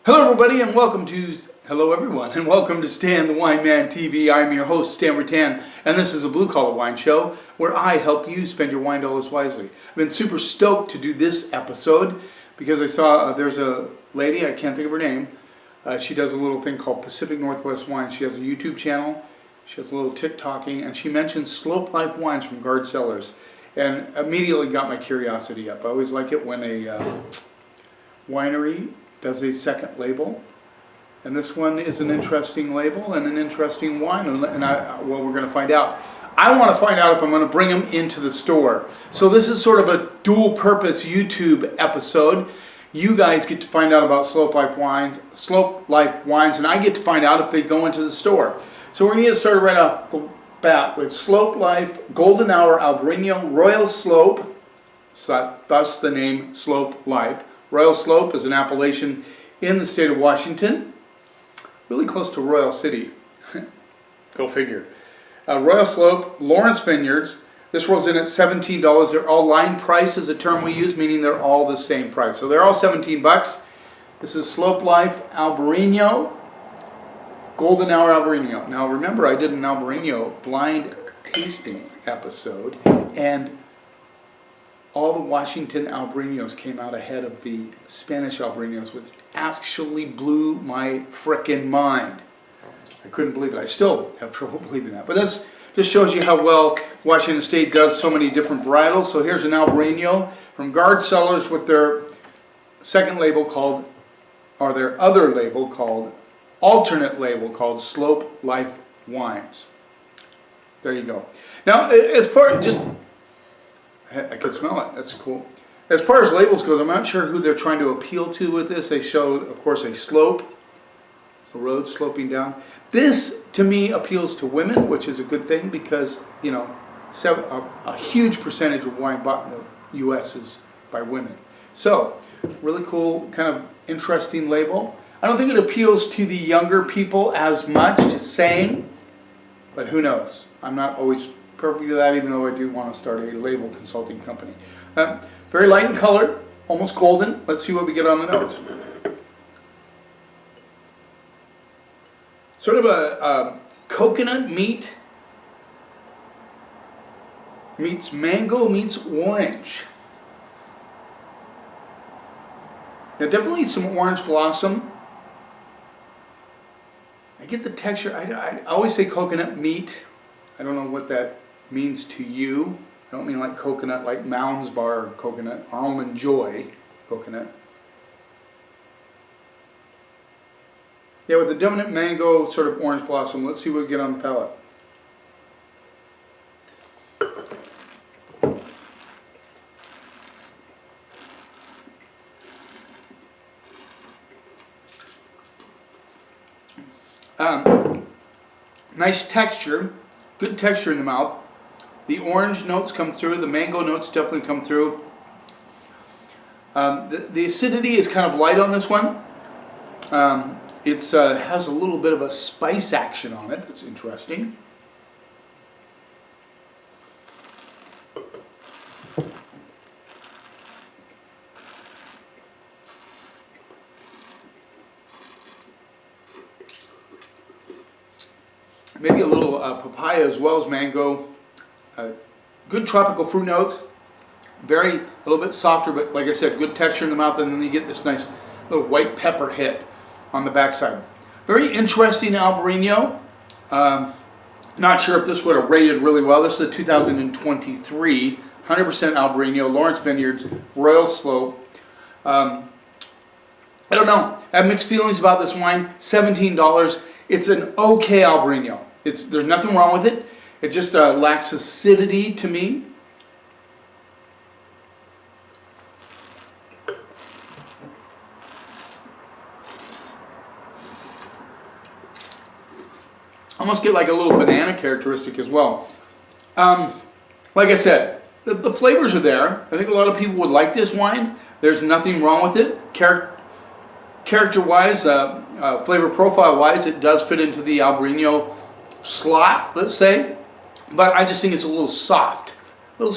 Hello everybody and welcome to, hello everyone, and welcome to Stan the Wine Man TV. I'm your host, Stan Rattan, and this is a blue collar wine show where I help you spend your wine dollars wisely. I've been super stoked to do this episode because I saw there's a lady, I can't think of her name, she does a little thing called Pacific Northwest Wines. She has a YouTube channel, she has a little TikToking, and she mentioned Slope Life wines from Gard Cellars, and immediately got my curiosity up. I always like it when a winery does a second label, and this one is an interesting label and an interesting wine, and well, we're going to find out. I want to find out if I'm going to bring them into the store. So this is sort of a dual purpose YouTube episode. You guys get to find out about Slope Life wines, and I get to find out if they go into the store. So we're going to get started right off the bat with Slope Life Golden Hour Albariño Royal Slope, so thus the name Slope Life. Royal Slope is an appellation in the state of Washington, really close to Royal City. Go figure. Royal Slope, Lawrence Vineyards. This rolls in at $17. They're all line price is a term we use, meaning they're all the same price. So they're all 17 bucks. This is Slope Life Albariño, Golden Hour Albariño. Now remember, I did an Albariño blind tasting episode, and all the Washington Albariños came out ahead of the Spanish Albariños, which actually blew my frickin' mind. I couldn't believe it. I still have trouble believing that. But that just shows you how well Washington State does so many different varietals. So here's an Albariño from Gard Cellars with their second label called, or their other label called, alternate label called Slope Life Wines. There you go. Now, as far as just, I could smell it. That's cool. As far as labels goes, I'm not sure who they're trying to appeal to with this. They show, of course, a slope, a road sloping down. This, to me, appeals to women, which is a good thing because, you know, a huge percentage of wine bought in the U.S. is by women. So, really cool, kind of interesting label. I don't think it appeals to the younger people as much, just saying, but who knows? I'm not always perfect with that, even though I do want to start a label consulting company. Very light in color, almost golden. Let's see what we get on the nose. Sort of a coconut meets mango meets orange. Now definitely some orange blossom. I get the texture. I always say coconut meat. I don't know what that means to you. I don't mean like coconut, like Mounds Bar coconut, Almond Joy coconut. Yeah, with the dominant mango, sort of orange blossom. Let's see what we get on the palate. Nice texture, good texture in the mouth. The orange notes come through, the mango notes definitely come through. The acidity is kind of light on this one. It has a little bit of a spice action on it that's interesting. Maybe a little papaya as well as mango. Good tropical fruit notes. A little bit softer, but like I said, good texture in the mouth, and then you get this nice little white pepper hit on the backside. Very interesting Albariño. Not sure if this would have rated really well. This is a 2023 100% Albariño, Lawrence Vineyards, Royal Slope. I don't know. I have mixed feelings about this wine. $17. It's an okay Albariño. There's nothing wrong with it. It just lacks acidity to me. Almost get like a little banana characteristic as well. Like I said, the flavors are there. I think a lot of people would like this wine. There's nothing wrong with it. Character-wise, flavor profile-wise, it does fit into the Albariño slot, let's say. But I just think it's a little soft. So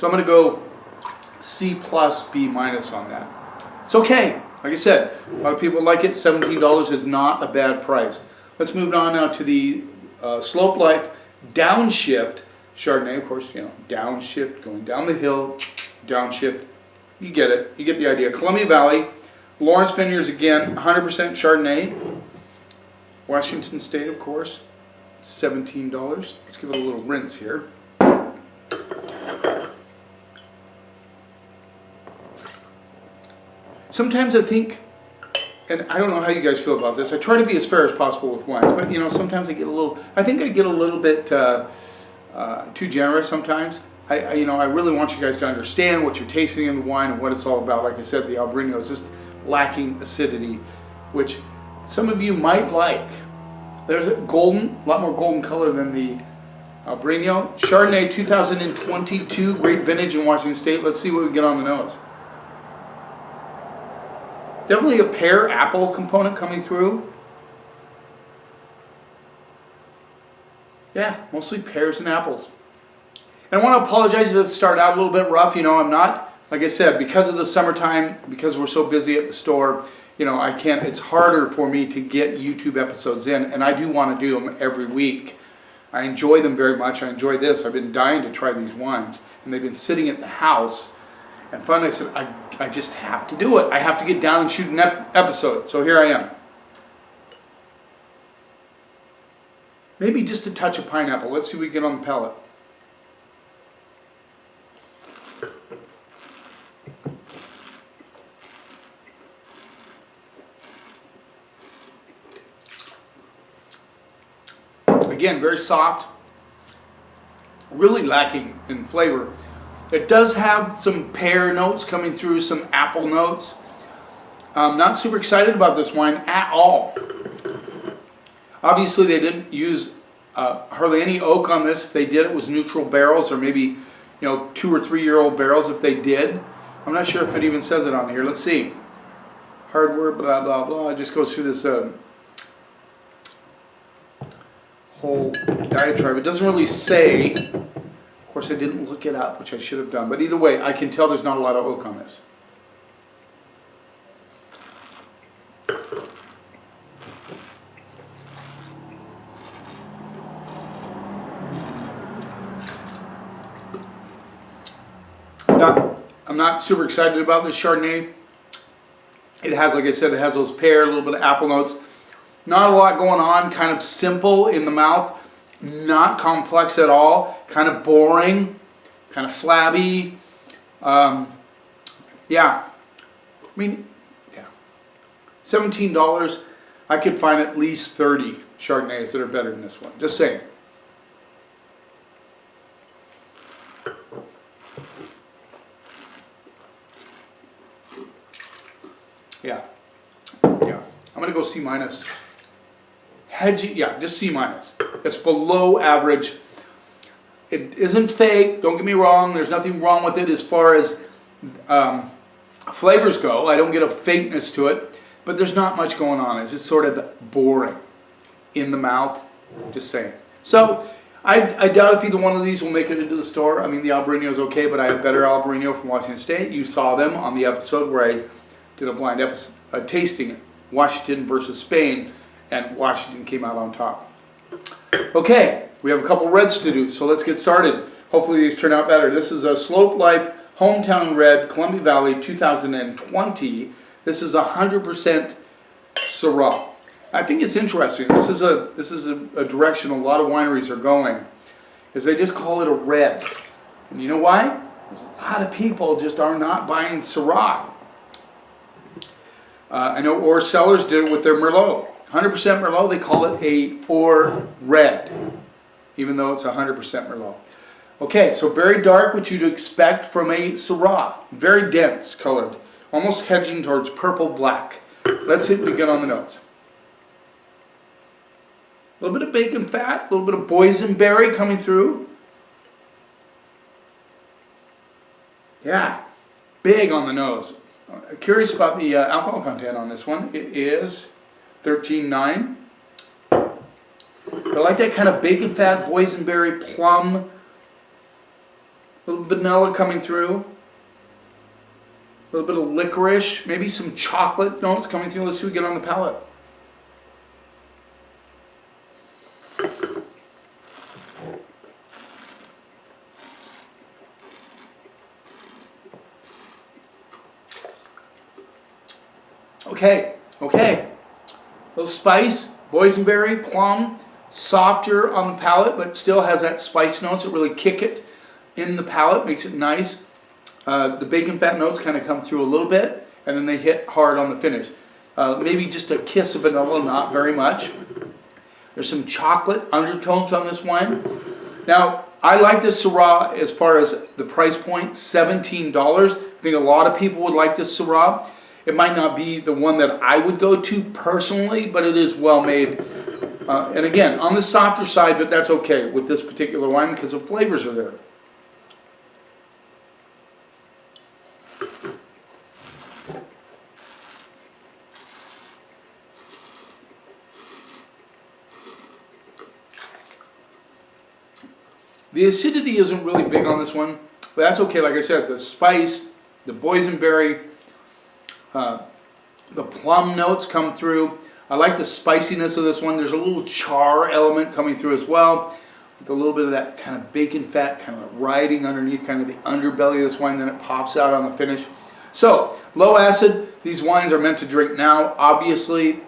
I'm going to go C plus, B minus on that. It's okay. Like I said, a lot of people like it. $17 is not a bad price. Let's move on now to the Slope Life Downshift Chardonnay. Of course, you know, downshift, going down the hill, downshift. You get it. You get the idea. Columbia Valley, Lawrence Vineyards again, 100% Chardonnay. Washington State, of course, $17. Let's give it a little rinse here. Sometimes I think, and I don't know how you guys feel about this, I try to be as fair as possible with wines, but you know, sometimes I get a little, I think I get a little bit too generous sometimes. You know, I really want you guys to understand what you're tasting in the wine and what it's all about. Like I said, the Albariño is just lacking acidity, which some of you might like. There's a golden, a lot more golden color than the Albariño. Chardonnay 2022, great vintage in Washington State. Let's see what we get on the nose. Definitely a pear apple component coming through. Yeah, mostly pears and apples. And I want to apologize if it started out a little bit rough. You know, I'm not, like I said, because of the summertime, because we're so busy at the store, you know, I can't, it's harder for me to get YouTube episodes in, and I do want to do them every week. I enjoy them very much. I enjoy this. I've been dying to try these wines, and they've been sitting at the house. And finally I said, I just have to do it. I have to get down and shoot an episode. So here I am. Maybe just a touch of pineapple. Let's see what we get on the palate. Again, very soft. Really lacking in flavor. It does have some pear notes coming through, some apple notes. I'm not super excited about this wine at all. Obviously, they didn't use hardly any oak on this. If they did, it was neutral barrels, or maybe, you know, 2 or 3 year old barrels if they did. I'm not sure if it even says it on here. Let's see. Hardware, blah, blah, blah. It just goes through this whole diatribe. It doesn't really say. Of course, I didn't look it up, which I should have done. But either way, I can tell there's not a lot of oak on this. I'm not super excited about this Chardonnay. It has, like I said, it has those pear, a little bit of apple notes. Not a lot going on, kind of simple in the mouth. Not complex at all, kind of boring, kind of flabby. Yeah, I mean, yeah. $17, I could find at least 30 Chardonnays that are better than this one. Just saying. Yeah, I'm gonna go C minus. Hedgy, yeah, just C minus. It's below average. It isn't fake, don't get me wrong. There's nothing wrong with it as far as flavors go. I don't get a fakeness to it, but there's not much going on. It's just sort of boring in the mouth, just saying. So I doubt if either one of these will make it into the store. I mean, the Albariño is okay, but I have better Albariño from Washington State. You saw them on the episode where I did a blind episode, tasting Washington versus Spain, and Washington came out on top. Okay, we have a couple reds to do, so let's get started. Hopefully these turn out better. This is a Slope Life Hometown Red, Columbia Valley 2020. This is 100% Syrah. I think it's interesting. This is a direction a lot of wineries are going, is they just call it a red. And you know why? Because a lot of people just are not buying Syrah. I know Gard Cellars did it with their Merlot. 100% Merlot, they call it a Or Red, even though it's 100% Merlot. Okay, so very dark, which you'd expect from a Syrah. Very dense colored, almost hedging towards purple-black. Let's see what we get on the nose. A little bit of bacon fat, a little bit of boysenberry coming through. Yeah, big on the nose. Curious about the alcohol content on this one. It is 13.9. I like that kind of bacon fat, boysenberry, plum, a little vanilla coming through. A little bit of licorice, maybe some chocolate notes coming through. Let's see what we get on the palate. Okay. A little spice, boysenberry, plum, softer on the palate, but still has that spice notes that really kick it in the palate, makes it nice. The bacon fat notes kind of come through a little bit, and then they hit hard on the finish. Maybe just a kiss of vanilla, not very much. There's some chocolate undertones on this wine. Now, I like this Syrah as far as the price point, $17. I think a lot of people would like this Syrah. It might not be the one that I would go to personally, but it is well made. And again, on the softer side, but that's okay with this particular wine because the flavors are there. The acidity isn't really big on this one, but that's okay. Like I said, the spice, the boysenberry, the plum notes come through. I like the spiciness of this one. There's a little char element coming through as well, with a little bit of that kind of bacon fat kind of riding underneath kind of the underbelly of this wine, then it pops out on the finish. So, low acid. These wines are meant to drink now. Obviously,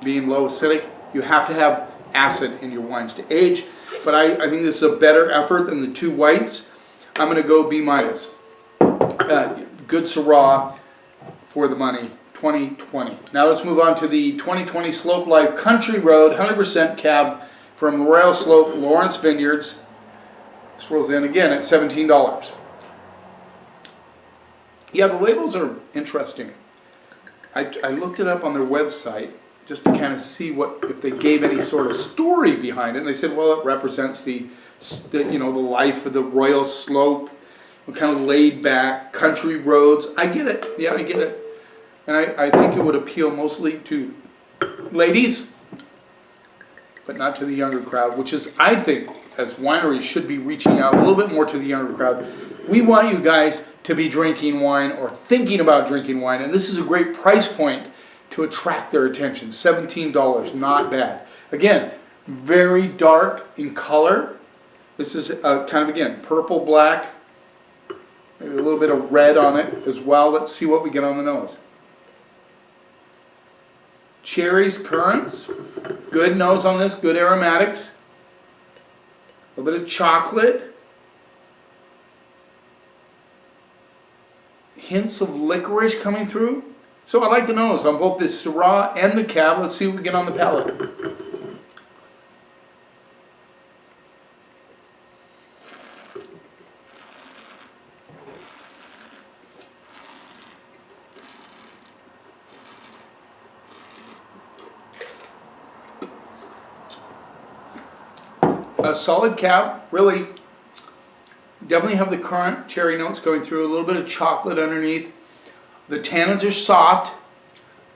being low acidic, you have to have acid in your wines to age. But I think this is a better effort than the two whites. I'm going to go B-. Good Syrah for the money, 2020. Now let's move on to the 2020 Slope Life Country Road 100% cab from Royal Slope Lawrence Vineyards. This rolls in again at $17. Yeah, the labels are interesting. I looked it up on their website just to kind of see if they gave any sort of story behind it. And they said, well, it represents the life of the Royal Slope, kind of laid back country roads. I get it. Yeah, I get it. And I think it would appeal mostly to ladies, but not to the younger crowd, which is, I think, as wineries should be reaching out a little bit more to the younger crowd. We want you guys to be drinking wine or thinking about drinking wine, and this is a great price point to attract their attention. $17, not bad. Again, very dark in color. This is kind of, again, purple, black, maybe a little bit of red on it as well. Let's see what we get on the nose. Cherries, currants, good nose on this, good aromatics. A little bit of chocolate. Hints of licorice coming through. So I like the nose on both the Syrah and the Cab. Let's see what we get on the palate. A solid Cab, really. Definitely have the currant cherry notes going through, a little bit of chocolate underneath. The tannins are soft.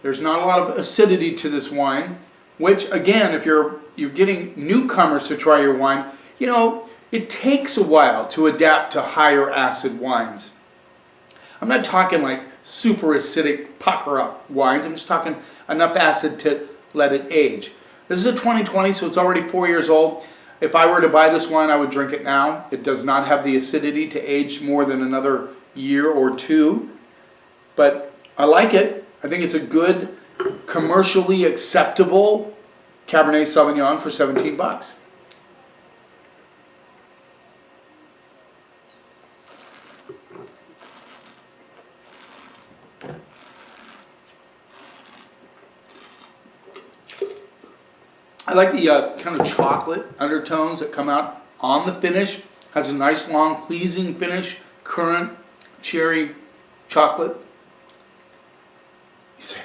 There's not a lot of acidity to this wine, which again, if you're getting newcomers to try your wine, it takes a while to adapt to higher acid wines. I'm not talking like super acidic pucker up wines. I'm just talking enough acid to let it age. This is a 2020, so it's already 4 years old. If I were to buy this wine, I would drink it now. It does not have the acidity to age more than another year or two. But I like it. I think it's a good, commercially acceptable Cabernet Sauvignon for $17. I like the kind of chocolate undertones that come out on the finish. Has a nice, long, pleasing finish. Currant, cherry, chocolate. You say,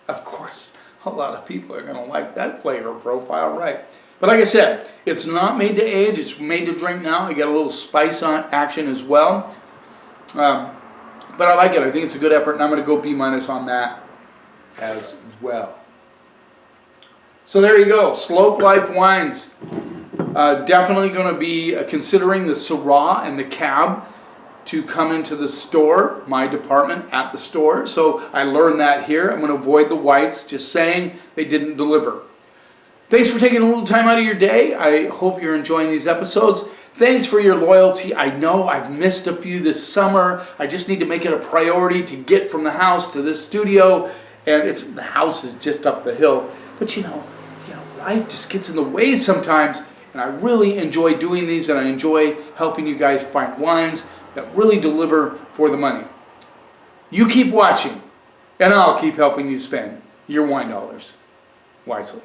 of course, a lot of people are going to like that flavor profile, right? But like I said, it's not made to age. It's made to drink now. I get a little spice on action as well. But I like it. I think it's a good effort, and I'm going to go B- on that as well. So there you go, Slope Life Wines. Definitely going to be considering the Syrah and the Cab. to come into the store, my department at the store. So I learned that here. I'm going to avoid the whites, just saying they didn't deliver. Thanks for taking a little time out of your day. I hope you're enjoying these episodes. Thanks for your loyalty. I know I've missed a few this summer. I just need to make it a priority to get from the house to this studio. And the house is just up the hill. But you know, life just gets in the way sometimes. And I really enjoy doing these, and I enjoy helping you guys find wines that really deliver for the money. You keep watching, and I'll keep helping you spend your wine dollars wisely.